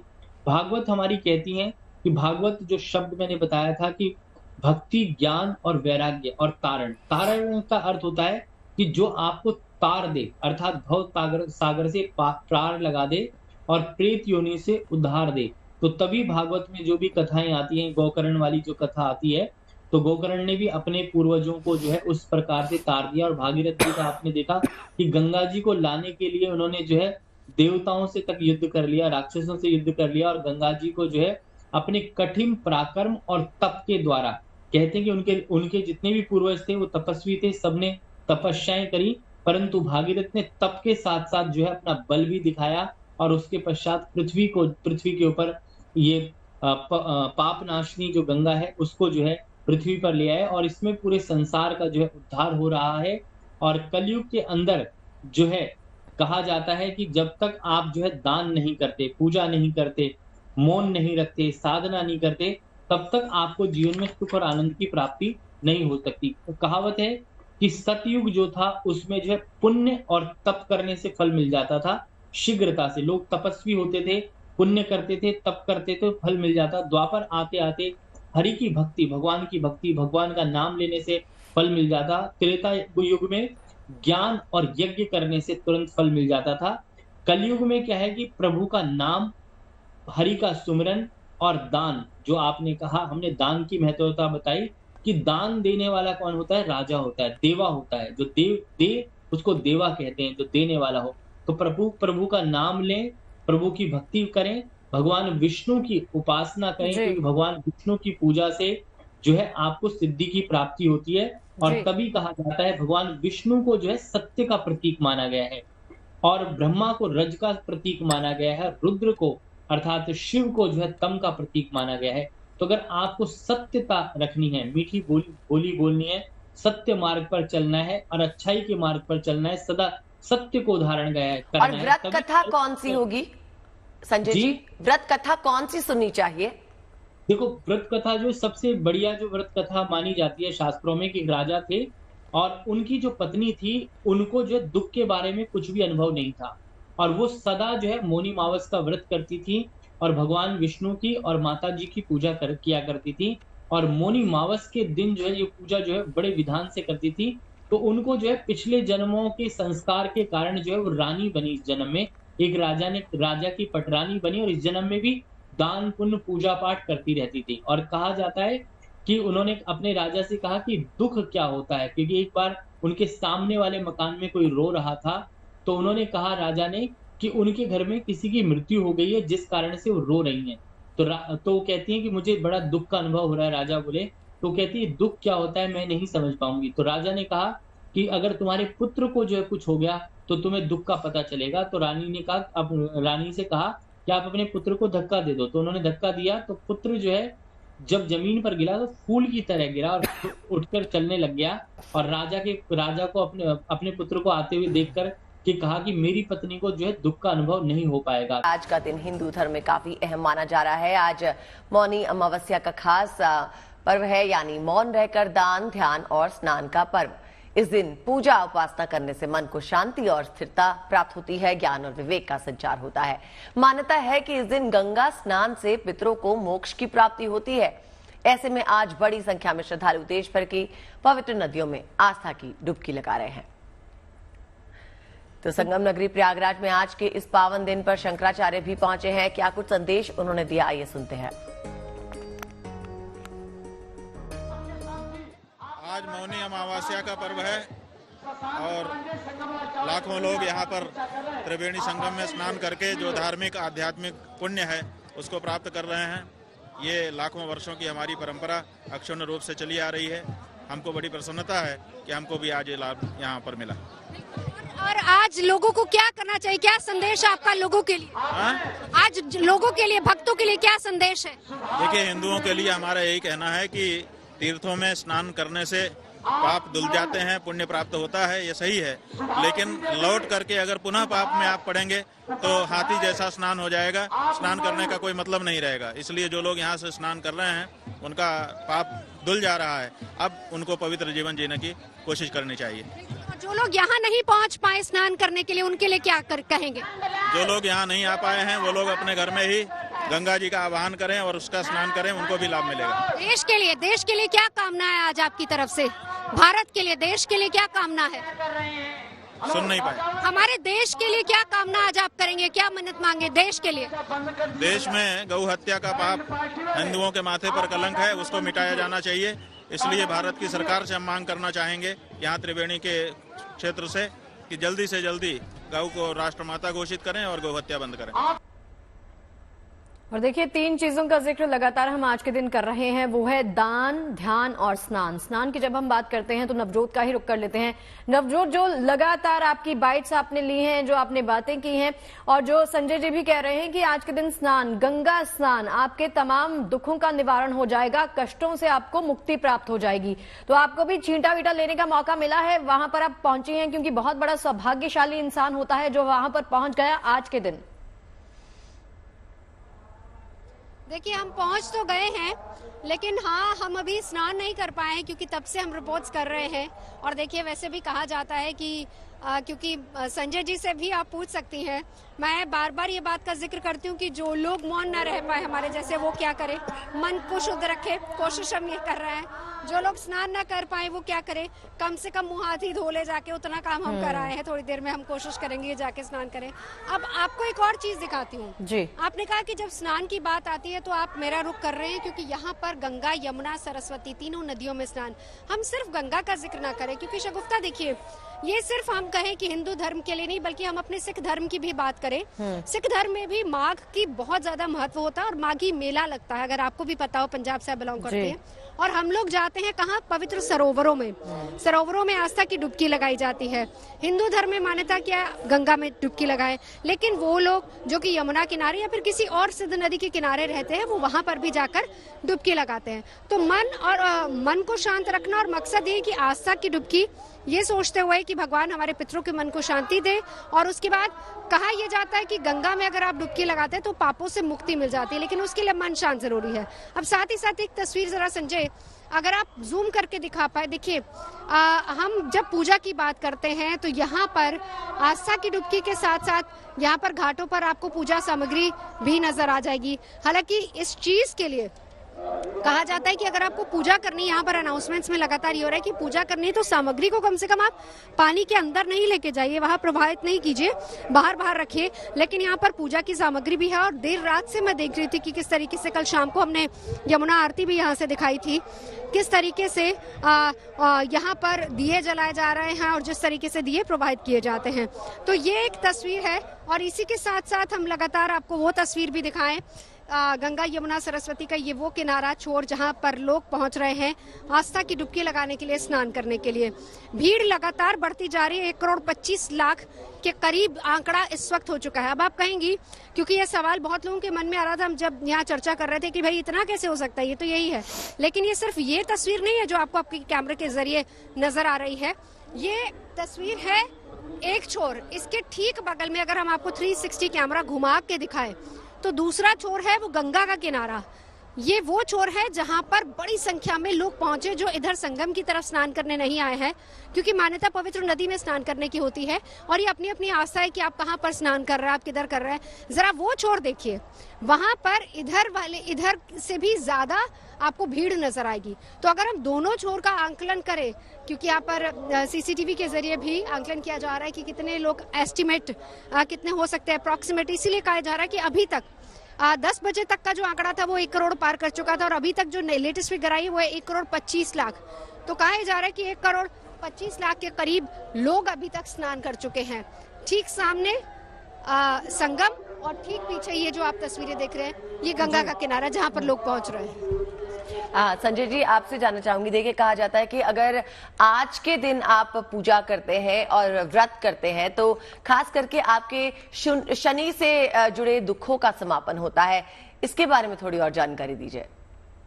भागवत हमारी कहती है कि भागवत जो शब्द मैंने बताया था कि भक्ति, ज्ञान और वैराग्य और तारण। तारण का अर्थ होता है कि जो आपको तार दे, अर्थात भव सागर से पार लगा दे और प्रेत योनि से उद्धार दे। तो तभी भागवत में जो भी कथाएं आती हैं, गोकर्ण वाली जो कथा आती है, तो गोकर्ण ने भी अपने पूर्वजों को जो है उस प्रकार से तार दिया। और भागीरथ जी का आपने देखा कि गंगा जी को लाने के लिए उन्होंने जो है देवताओं से तक युद्ध कर लिया, राक्षसों से युद्ध कर लिया, और गंगा जी को जो है अपने कठिन पराक्रम और तप के द्वारा, कहते हैं कि उनके जितने भी पूर्वज थे वो तपस्वी थे, सबने तपस्याएं करी, परंतु भागीरथ ने तप के साथ साथ जो है अपना बल भी दिखाया और उसके पश्चात पृथ्वी के ऊपर ये पाप नाशनी जो गंगा है उसको जो है पृथ्वी पर ले आए। और इसमें पूरे संसार का जो है उद्धार हो रहा है। और कलयुग के अंदर जो है कहा जाता है कि जब तक आप जो है दान नहीं करते, पूजा नहीं करते, मौन नहीं रखते, साधना नहीं करते, तब तक आपको जीवन में सुख और आनंद की प्राप्ति नहीं हो सकती। तो कहावत है कि सतयुग जो था उसमें जो है पुण्य और तप करने से फल मिल जाता था शीघ्रता से। लोग तपस्वी होते थे, पुण्य करते थे, तप करते थे, फल मिल जाता। द्वापर आते आते हरि की भक्ति, भगवान की भक्ति, भगवान का नाम लेने से फल मिल जाता। त्रेता युग में ज्ञान और यज्ञ करने से तुरंत फल मिल जाता था। कलयुग में क्या है कि प्रभु का नाम, हरि का सुमिरन और दान, जो आपने कहा, हमने दान की महत्वता बताई कि दान देने वाला कौन होता है? राजा होता है, देवा होता है। जो देव दे उसको देवा कहते हैं, जो देने वाला हो। तो प्रभु का नाम लें, प्रभु की भक्ति करें, भगवान विष्णु की उपासना करें, क्योंकि भगवान विष्णु की पूजा से जो है आपको सिद्धि की प्राप्ति होती है। और तभी कहा जाता है भगवान विष्णु को जो है सत्य का प्रतीक माना गया है, और ब्रह्मा को रज का प्रतीक माना गया है, रुद्र को अर्थात शिव को जो है तम का प्रतीक माना गया है। तो अगर आपको सत्यता रखनी है, मीठी बोली बोलनी है, सत्य मार्ग पर चलना है और अच्छाई के मार्ग पर चलना है, सदा सत्य को धारण करना है। और व्रत कथा कौन सी होगी संजय जी? व्रत कथा कौन सी सुननी चाहिए? देखो, व्रत कथा जो सबसे बढ़िया जो व्रत कथा मानी जाती है शास्त्रों में, कि राजा थे और उनकी जो पत्नी थी उनको जो दुख के बारे में कुछ भी अनुभव नहीं था, और वो सदा जो है मौनी मावस का व्रत करती थी और भगवान विष्णु की और माता जी की पूजा किया करती थी। और मौनी मावस के दिन जो है ये पूजा जो है बड़े विधान से करती थी। तो उनको जो है पिछले जन्मों के संस्कार के कारण जो है वो रानी बनी। इस जन्म में एक राजा की पटरानी बनी, और इस जन्म में भी दान पुण्य पूजा पाठ करती रहती थी। और कहा जाता है कि उन्होंने अपने राजा से कहा कि दुख क्या होता है, क्योंकि एक बार उनके सामने वाले मकान में कोई रो रहा था। तो उन्होंने कहा, राजा ने, कि उनके घर में किसी की मृत्यु हो गई है जिस कारण से वो रो रही हैं। तो कहती हैं कि मुझे बड़ा दुख का अनुभव हो रहा है। राजा बोले, तो कहती है दुख क्या होता है मैं नहीं समझ पाऊंगी। तो राजा ने कहा कि अगर तुम्हारे पुत्र को जो है कुछ हो गया तो तुम्हें दुख का पता चलेगा। तो रानी से कहा कि आप अपने पुत्र को धक्का दे दो। तो उन्होंने धक्का दिया, तो पुत्र जो है जब जमीन पर गिरा तो फूल की तरह गिरा और उठकर चलने लग गया। और राजा को अपने पुत्र को आते हुए देखकर कि कहा कि मेरी पत्नी को जो है दुख का अनुभव नहीं हो पाएगा। आज का दिन हिंदू धर्म में काफी अहम माना जा रहा है। आज मौनी अमावस्या का खास पर्व है, यानी मौन रहकर दान, ध्यान और स्नान का पर्व। इस दिन पूजा उपासना करने से मन को शांति और स्थिरता प्राप्त होती है, ज्ञान और विवेक का संचार होता है। मान्यता है कि इस दिन गंगा स्नान से पितरों को मोक्ष की प्राप्ति होती है। ऐसे में आज बड़ी संख्या में श्रद्धालु देश भर की पवित्र नदियों में आस्था की डुबकी लगा रहे हैं। तो संगम नगरी प्रयागराज में आज के इस पावन दिन पर शंकराचार्य भी पहुंचे हैं। क्या कुछ संदेश उन्होंने दिया, आइए सुनते हैं। आज मौनी अमावस्या का पर्व है और लाखों लोग यहाँ पर त्रिवेणी संगम में स्नान करके जो धार्मिक आध्यात्मिक पुण्य है उसको प्राप्त कर रहे हैं। ये लाखों वर्षों की हमारी परंपरा अक्षुण्ण रूप से चली आ रही है। हमको बड़ी प्रसन्नता है कि हमको भी आज ये लाभ यहाँ पर मिला। और आज लोगों को क्या करना चाहिए, क्या संदेश है आपका लोगों के लिए? आज लोगों के लिए, भक्तों के लिए क्या संदेश है? देखिए, हिंदुओं के लिए हमारा यही कहना है कि तीर्थों में स्नान करने से पाप धुल जाते हैं, पुण्य प्राप्त होता है, ये सही है। लेकिन लौट करके अगर पुनः पाप में आप पड़ेंगे तो हाथी जैसा स्नान हो जाएगा, स्नान करने का कोई मतलब नहीं रहेगा। इसलिए जो लोग यहाँ से स्नान कर रहे हैं उनका पाप धुल जा रहा है, अब उनको पवित्र जीवन जीने की कोशिश करनी चाहिए। जो लोग यहाँ नहीं पहुँच पाए स्नान करने के लिए, उनके लिए क्या कहेंगे? जो लोग यहाँ नहीं आ पाए हैं वो लोग अपने घर में ही गंगा जी का आवाहन करें और उसका स्नान करें, उनको भी लाभ मिलेगा। देश के लिए क्या कामना है आज आपकी तरफ से? भारत के लिए, देश के लिए क्या कामना है? सुन नहीं पाए। हमारे देश के लिए क्या कामना आज आप करेंगे, क्या मन्नत मांगे देश के लिए? देश में गौ हत्या का पाप हिंदुओं के माथे पर कलंक है, उसको मिटाया जाना चाहिए। इसलिए भारत की सरकार से हम मांग करना चाहेंगे यहाँ त्रिवेणी के क्षेत्र से कि जल्दी से जल्दी गौ को राष्ट्रमाता घोषित करें और गौ हत्या बंद करें। और देखिए, 3 चीजों का जिक्र लगातार हम आज के दिन कर रहे हैं, वो है दान, ध्यान और स्नान। स्नान की जब हम बात करते हैं तो नवजोत का ही रुख कर लेते हैं। नवजोत, जो लगातार आपकी बाइट्स आपने ली हैं, जो आपने बातें की हैं, और जो संजय जी भी कह रहे हैं कि आज के दिन स्नान, गंगा स्नान, आपके तमाम दुखों का निवारण हो जाएगा, कष्टों से आपको मुक्ति प्राप्त हो जाएगी। तो आपको भी छींटा वीटा लेने का मौका मिला है, वहां पर आप पहुंची हैं, क्योंकि बहुत बड़ा सौभाग्यशाली इंसान होता है जो वहां पर पहुंच गया आज के दिन। देखिए, हम पहुंच तो गए हैं, लेकिन हाँ, हम अभी स्नान नहीं कर पाए हैं क्योंकि तब से हम रिपोर्ट्स कर रहे हैं। और देखिए, वैसे भी कहा जाता है कि क्योंकि संजय जी से भी आप पूछ सकती हैं, मैं बार बार ये बात का जिक्र करती हूँ कि जो लोग मौन न रह पाए हमारे जैसे, वो क्या करें, मन को शुद्ध रखे, कोशिश हम ये कर रहे हैं। जो लोग स्नान न कर पाए वो क्या करें, कम से कम मुंह हाथ ही धो ले जाके, उतना काम हम कर आए हैं। थोड़ी देर में हम कोशिश करेंगे जाके स्नान करें। अब आपको एक और चीज दिखाती हूँ जी। आपने कहा कि जब स्नान की बात आती है तो आप मेरा रुख कर रहे हैं, क्योंकि यहाँ पर गंगा, यमुना, सरस्वती, तीनों नदियों में स्नान। हम सिर्फ गंगा का जिक्र ना करें, क्योंकि शगुफ्ता देखिए, ये सिर्फ हम कहें कि हिंदू धर्म के लिए नहीं, बल्कि हम अपने सिख धर्म की भी बात करें। सिख धर्म में भी माघ की बहुत ज्यादा महत्व होता है और माघी मेला लगता है, अगर आपको भी पता हो, पंजाब से बिलोंग करते हैं। और हम लोग जाते हैं कहाँ, पवित्र सरोवरों में। सरोवरों में आस्था की डुबकी लगाई जाती है। हिंदू धर्म में मान्यता क्या है, गंगा में डुबकी लगाए, लेकिन वो लोग जो कि यमुना किनारे या फिर किसी और सिद्ध नदी के किनारे रहते हैं, वो वहां पर भी जाकर डुबकी लगाते हैं। तो मन को शांत रखना, और मकसद ये कि आस्था की डुबकी ये सोचते हुए कि भगवान हमारे पितरों के मन को शांति दे। और उसके बाद कहा यह जाता है कि गंगा में अगर आप डुबकी लगाते हैं तो पापों से मुक्ति मिल जाती है, लेकिन उसके लिए मन शांत जरूरी है। अब साथ ही साथ एक तस्वीर जरा संजय, अगर आप जूम करके दिखा पाए, देखिए, हम जब पूजा की बात करते हैं तो यहाँ पर आस्था की डुबकी के साथ साथ यहाँ पर घाटों पर आपको पूजा सामग्री भी नजर आ जाएगी। हालांकि इस चीज के लिए कहा जाता है कि अगर आपको पूजा करनी है, यहाँ पर अनाउंसमेंट्स में लगातार ये हो रहा है कि पूजा करनी है तो सामग्री को कम से कम आप पानी के अंदर नहीं लेके जाइए, वहां प्रभावित नहीं कीजिए, बाहर बाहर रखिए। लेकिन यहाँ पर पूजा की सामग्री भी है। और देर रात से मैं देख रही थी कि किस तरीके से, कल शाम को हमने यमुना आरती भी यहाँ से दिखाई थी, किस तरीके से यहाँ पर दिए जलाए जा रहे हैं और जिस तरीके से दिए प्रवाहित किए जाते हैं। तो ये एक तस्वीर है। और इसी के साथ साथ हम लगातार आपको वो तस्वीर भी दिखाएं, गंगा, यमुना, सरस्वती का ये वो किनारा छोर जहां पर लोग पहुंच रहे हैं आस्था की डुबकी लगाने के लिए, स्नान करने के लिए। भीड़ लगातार बढ़ती जा रही है। 1,25,00,000 के करीब आंकड़ा इस वक्त हो चुका है। अब आप कहेंगी, क्योंकि ये सवाल बहुत लोगों के मन में आ रहा था, हम जब यहाँ चर्चा कर रहे थे कि भाई इतना कैसे हो सकता है, ये तो यही है। लेकिन ये सिर्फ ये तस्वीर नहीं है जो आपको आपके कैमरे के जरिए नजर आ रही है। ये तस्वीर है एक छोर, इसके ठीक बगल में अगर हम आपको 360 कैमरा घुमा के दिखाए तो दूसरा छोर है वो गंगा का किनारा। ये वो छोर है जहां पर बड़ी संख्या में लोग पहुंचे जो इधर संगम की तरफ स्नान करने नहीं आए हैं, क्योंकि मान्यता पवित्र नदी में स्नान करने की होती है और ये अपनी अपनी आस्था है कि आप कहां पर स्नान कर रहे हैं, आप किधर कर रहे हैं। जरा वो छोर देखिए, वहां पर इधर से भी ज्यादा आपको भीड़ नजर आएगी। तो अगर हम दोनों छोर का आंकलन करें, क्योंकि यहाँ पर सीसीटीवी के जरिए भी आंकलन किया जा रहा है कि कितने लोग एस्टिमेट कितने हो सकते हैं, अप्रॉक्सीमेट, इसीलिए कहा जा रहा है कि अभी तक 10 बजे तक का जो आंकड़ा था वो 1 करोड़ पार कर चुका था और अभी तक जो लेटेस्ट फिगर आई है वो है 1,25,00,000। तो कहा जा रहा है कि 1,25,00,000 के करीब लोग अभी तक स्नान कर चुके हैं। ठीक सामने संगम और ठीक पीछे ये जो आप तस्वीरें देख रहे हैं, ये गंगा का किनारा जहां पर लोग पहुंच रहे हैं। संजय जी, आपसे जानना चाहूंगी, देखिए कहा जाता है कि अगर आज के दिन आप पूजा करते हैं और व्रत करते हैं तो खास करके आपके शनि से जुड़े दुखों का समापन होता है। इसके बारे में थोड़ी और जानकारी दीजिए।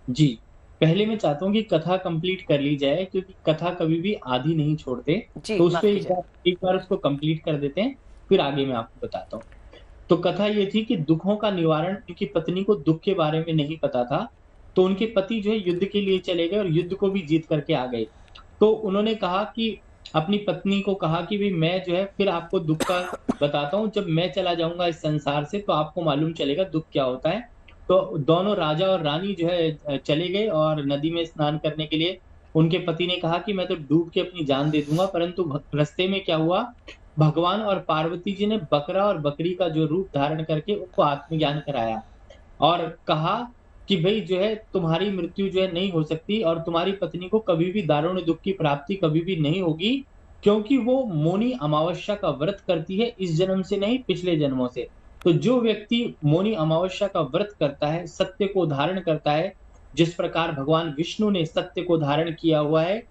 जी, पहले मैं चाहता हूँ कि कथा कंप्लीट कर ली जाए, क्योंकि कथा कभी भी आधी नहीं छोड़ते। तो उस पर एक बार उसको कंप्लीट कर देते हैं, फिर आगे मैं आपको बताता हूँ। तो कथा ये थी कि दुखों का निवारण, उनकी पत्नी को दुख के बारे में नहीं पता था, तो उनके पति जो है युद्ध के लिए चले गए और युद्ध को भी जीत करके आ गए। तो उन्होंने कहा कि अपनी पत्नी को कहा कि भाई मैं जो है फिर आपको दुख का बताता हूँ, जब मैं चला जाऊंगा इस संसार से तो आपको मालूम चलेगा दुख क्या होता है। तो दोनों राजा और रानी जो है चले गए और नदी में स्नान करने के लिए। उनके पति ने कहा कि मैं तो डूब के अपनी जान दे दूंगा, परंतु रास्ते में क्या हुआ, भगवान और पार्वती जी ने बकरा और बकरी का जो रूप धारण करके उनको आत्मज्ञान कराया और कहा कि भाई जो है तुम्हारी मृत्यु जो है नहीं हो सकती और तुम्हारी पत्नी को कभी भी दारुण दुख की प्राप्ति कभी भी नहीं होगी, क्योंकि वो मौनी अमावस्या का व्रत करती है, इस जन्म से नहीं पिछले जन्मों से। तो जो व्यक्ति मौनी अमावस्या का व्रत करता है, सत्य को धारण करता है, जिस प्रकार भगवान विष्णु ने सत्य को धारण किया हुआ है,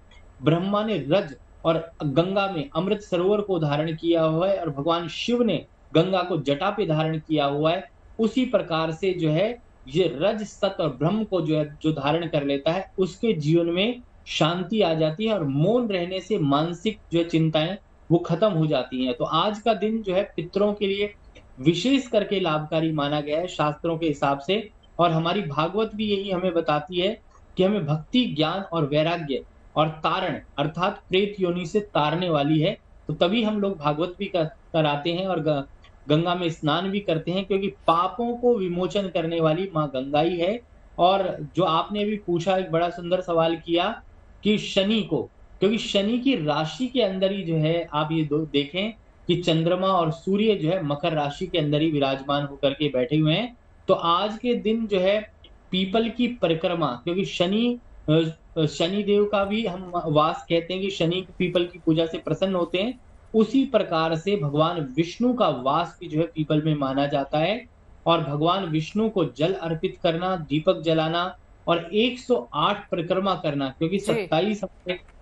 ब्रह्मा ने रज और गंगा में अमृत सरोवर को धारण किया हुआ है और भगवान शिव ने गंगा को जटा पे धारण किया हुआ है, उसी प्रकार से जो है ये रज, सत्य और ब्रह्म को जो धारण कर लेता है, उसके जीवन में शांति आ जाती है और मौन रहने से मानसिक जो चिंताएं वो खत्म हो जाती हैं। तो आज का दिन जो है पितरों के लिए विशेष करके लाभकारी माना गया है शास्त्रों के हिसाब से, और हमारी भागवत भी यही हमें बताती है कि हमें भक्ति, ज्ञान और वैराग्य और तारण अर्थात प्रेत योनि से तारने वाली है। तो तभी हम लोग भागवत भी कराते हैं और गंगा में स्नान भी करते हैं, क्योंकि पापों को विमोचन करने वाली माँ गंगा ही है। और जो आपने अभी पूछा, एक बड़ा सुंदर सवाल किया कि शनि को, क्योंकि शनि की राशि के अंदर ही जो है आप ये देखें कि चंद्रमा और सूर्य जो है मकर राशि के अंदर ही विराजमान होकर के बैठे हुए हैं। तो आज के दिन जो है पीपल की परिक्रमा, क्योंकि शनि देव का भी हम वास कहते हैं कि शनि पीपल की पूजा से प्रसन्न होते हैं, उसी प्रकार से भगवान विष्णु का वास भी जो है पीपल में माना जाता है। और भगवान विष्णु को जल अर्पित करना, दीपक जलाना और 108 परिक्रमा करना, क्योंकि 27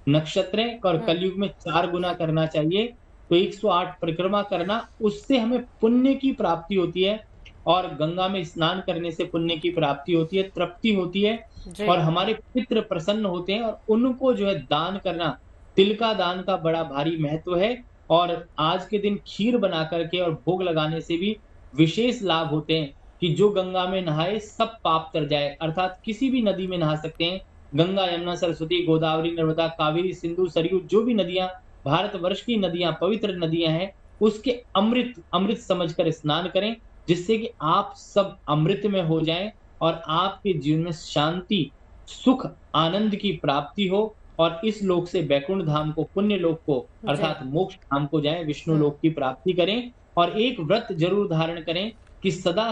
नक्षत्र हैं और कलयुग में 4 गुना करना चाहिए, तो 108 परिक्रमा करना, उससे हमें पुण्य की प्राप्ति होती है। और गंगा में स्नान करने से पुण्य की प्राप्ति होती है, तृप्ति होती है और हमारे पितृ प्रसन्न होते हैं। और उनको जो है दान करना, तिल का दान का बड़ा भारी महत्व है। और आज के दिन खीर बना करके और भोग लगाने से भी विशेष लाभ होते हैं कि जो गंगा में नहाए सब पाप तर जाए, अर्थात किसी भी नदी में नहा सकते हैं। गंगा, यमुना, सरस्वती, गोदावरी, नर्मदा, कावेरी, सिंधु, सरयू, जो भी नदियां भारतवर्ष की नदियां, पवित्र नदियां हैं, उसके अमृत समझकर स्नान करें, जिससे कि आप सब अमृत में हो जाएं और आपके जीवन में शांति, सुख, आनंद की प्राप्ति हो और इस लोक से बैकुंठ धाम को, पुण्य लोक को अर्थात मोक्ष धाम को जाएं, विष्णु लोक की प्राप्ति करें। और एक व्रत जरूर धारण करें कि सदा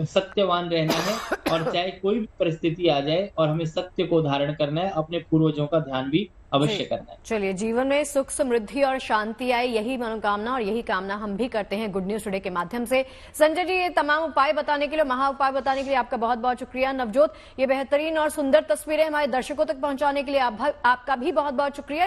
सत्यवान रहना है और चाहे कोई भी परिस्थिति आ जाए और हमें सत्य को धारण करना है, अपने पूर्वजों का ध्यान भी अवश्य करना है। चलिए, जीवन में सुख, समृद्धि और शांति आए, यही मनोकामना और यही कामना हम भी करते हैं गुड न्यूज टुडे के माध्यम से। संजय जी, ये तमाम उपाय बताने के लिए, महा उपाय बताने के लिए आपका बहुत बहुत शुक्रिया। नवजोत, ये बेहतरीन और सुंदर तस्वीरें हमारे दर्शकों तक पहुंचाने के लिए आपका भी बहुत बहुत शुक्रिया।